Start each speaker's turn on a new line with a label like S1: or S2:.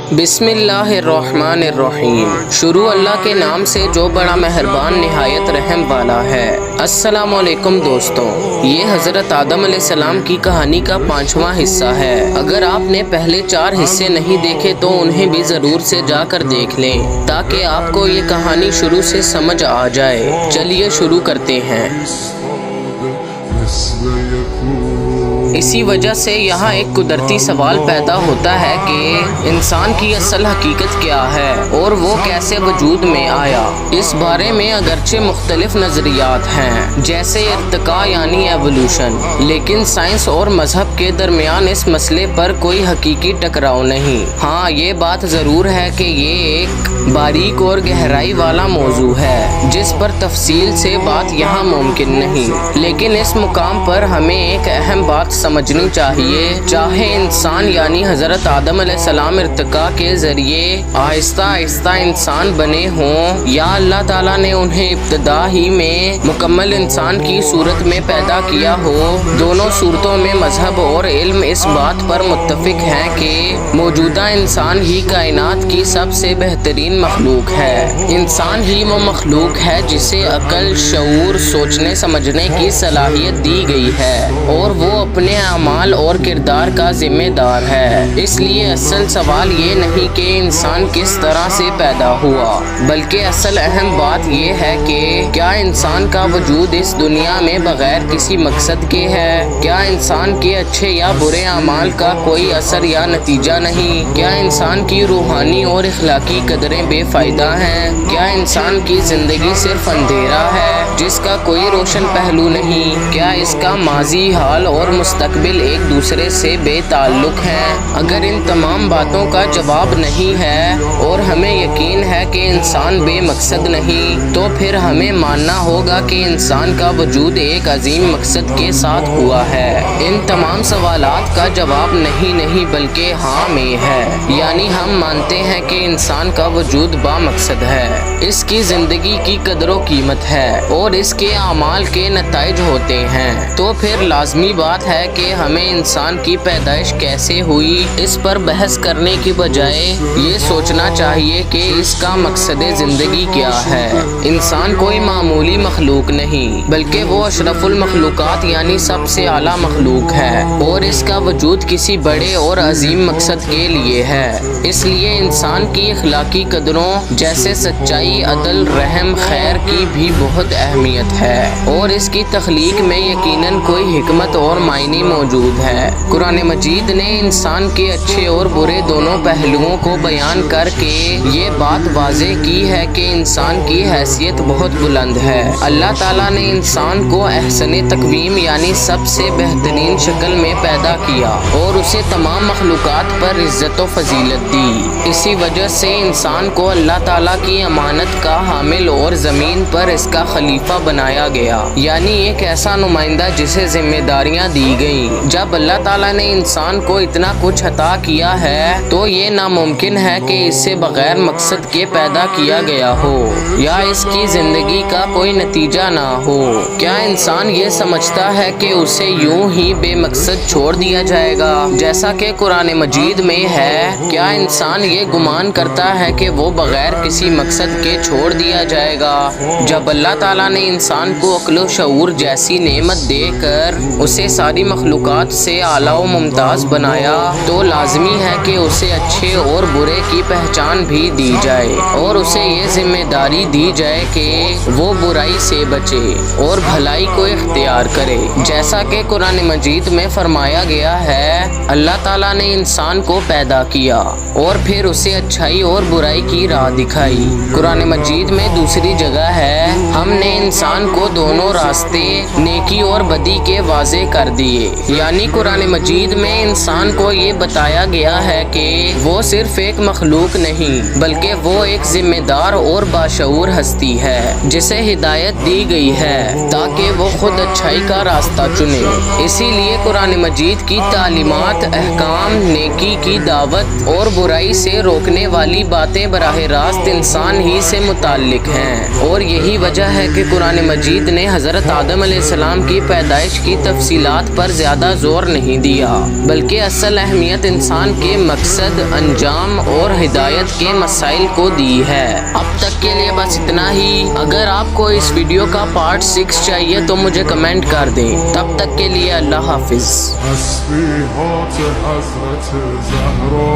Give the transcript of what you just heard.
S1: बिस्मिल्लाहिर्रहमानिर्रहीम। शुरू अल्लाह के नाम से जो बड़ा मेहरबान निहायत रहम वाला है। अस्सलामु अलैकुम दोस्तों, ये हज़रत आदम अलैहिस्सलाम की कहानी का 5वां हिस्सा है। अगर आपने पहले 4 हिस्से नहीं देखे तो उन्हें भी ज़रूर से जाकर देख लें ताकि आपको ये कहानी शुरू से समझ आ जाए। चलिए शुरू करते हैं। इसी वजह से यहाँ एक कुदरती सवाल पैदा होता है कि इंसान की असल हकीकत क्या है और वो कैसे वजूद में आया। इस बारे में अगरचे मुख्तलिफ नज़रियात हैं, जैसे इर्तिका यानी एवोल्यूशन, लेकिन साइंस और मजहब के दरमियान इस मसले पर कोई हकीकी टकराव नहीं। हाँ, ये बात ज़रूर है कि ये एक बारीक और गहराई वाला मौजू है जिस पर तफसील से बात यहाँ मुमकिन नहीं, लेकिन इस मुकाम पर हमें एक अहम बात समझनी चाहिए। चाहे इंसान यानी हज़रत आदम अलैहिस्सलाम इर्तिका के ज़रिए आहिस्ता आहिस्ता इंसान बने हों या अल्लाह ताला ने उन्हें इब्तिदा ही में मुकम्मल इंसान की सूरत में पैदा किया हो, दोनों सूरतों में मजहब और इल्म इस बात पर मुत्तफिक हैं कि मौजूदा इंसान ही कायनात की सबसे बेहतरीन मखलूक है। इंसान ही वो मखलूक है जिसे अकल, शऊर, सोचने समझने की सलाहियत दी गई है और वो अपने अमाल और किरदार का जिम्मेदार है। इसलिए असल सवाल ये नहीं कि इंसान किस तरह से पैदा हुआ, बल्कि असल अहम बात ये है कि क्या इंसान का वजूद इस दुनिया में बगैर किसी मकसद के है? क्या इंसान के अच्छे या बुरे अमाल का कोई असर या नतीजा नहीं? क्या इंसान की रूहानी और इखलाकी कदरें बेफायदा हैं? क्या इंसान की ज़िंदगी सिर्फ अंधेरा है जिसका कोई रोशन पहलू नहीं? क्या इसका माजी, हाल और मुस्तकबिल एक दूसरे से बेताल्लुक़ हैं? अगर इन तमाम बातों का जवाब नहीं है और हमें यकीन है कि इंसान बेमकसद नहीं, तो फिर हमें मानना होगा कि इंसान का वजूद एक अजीम मकसद के साथ हुआ है। इन तमाम सवालात का जवाब नहीं बल्कि हाँ में है, यानी हम मानते हैं कि इंसान का वजूद बामकसद है, इसकी ज़िंदगी की कदर कीमत है और इसके अमाल के नताइज होते हैं। तो फिर लाजमी बात है कि हमें इंसान की पैदाइश कैसे हुई इस पर बहस करने की बजाय ये सोचना चाहिए कि इसका मकसद ज़िंदगी क्या है। इंसान कोई मामूली मखलूक नहीं बल्कि वो अशरफुल मखलूकात यानी सबसे आला मखलूक है और इसका वजूद किसी बड़े और अजीम मकसद के लिए है। इसलिए इंसान की इखलाकी कदरों जैसे सच्चाई, अदल, रहम, खैर की भी बहुत अहमियत है और इसकी तख्लीक में यकीनन कोई हिकमत और मायने मौजूद है। कुरान मजीद ने इंसान के अच्छे और बुरे दोनों पहलुओं को बयान करके ये बात वाज़ेह की है कि इंसान की हैसियत बहुत बुलंद है। अल्लाह ताला ने इंसान को अहसने तकवीम यानी सबसे बेहतरीन शक्ल में पैदा किया और उसे तमाम मखलूकात पर इज्जत व फजीलत दी। इसी वजह से इंसान को अल्लाह ताला की अमानत का हामिल और ज़मीन पर इसका खलीफा बनाया गया, यानी एक ऐसा नुमाइंदा जिसे जिम्मेदारियां दी गईं। जब अल्लाह ताला ने इंसान को इतना कुछ अता किया है तो ये नामुमकिन है कि इससे बगैर मकसद के पैदा किया गया हो या इसकी ज़िंदगी का कोई नतीजा ना हो। क्या इंसान ये समझता है कि उसे यूं ही बेमकसद छोड़ दिया जाएगा जैसा कि कुरान मजीद में है? क्या इंसान ये गुमान करता है कि वो बगैर किसी मकसद के छोड़ दिया जाएगा? जब अल्लाह ताला ने इंसान को अक्ल शऊर जैसी नेमत देकर उसे सारी मखलूकात से आला व मुमताज़ बनाया तो लाजमी है कि उसे अच्छे और बुरे की पहचान भी दी जाए और उसे ये जिम्मेदारी दी जाए कि वो बुराई से बचे और भलाई को इख्तियार करे। जैसा कि कुरान मजीद में फरमाया गया है, अल्लाह ताला ने इंसान को पैदा किया और फिर उसे अच्छाई और बुराई की राह दिखाई। कुरान मजीद में दूसरी जगह है, हमने इंसान को दोनों रास्ते नेकी और बदी के वाज़े कर दिए, यानी कुरान मजीद में इंसान को ये बताया गया है कि वो सिर्फ एक मखलूक नहीं बल्कि वो एक जिम्मेदार और बाशऊर हस्ती है जिसे हिदायत दी गई है ताकि वो खुद अच्छाई का रास्ता चुने। इसीलिए कुरान मजीद की तालीमात, अहकाम, नेकी की दावत और बुराई से रोकने वाली बातें बराह रास्त इंसान ही से मुताल्लिक हैं और यही वजह है कि कुरान मजीद ने हज़रत आदम अलैहिस्सलाम की पैदाइश की तफसीलात पर زیادہ زور نہیں دیا، بلکہ اصل اہمیت انسان کے مقصد، انجام اور ہدایت کے مسائل کو دی ہے۔ اب تک کے لیے بس اتنا ہی۔ اگر آپ کو اس ویڈیو کا پارٹ 6 چاہیے تو مجھے کمنٹ کر دیں۔ تب تک کے لیے اللہ حافظ۔
S2: تسبیحات حضرت زہرا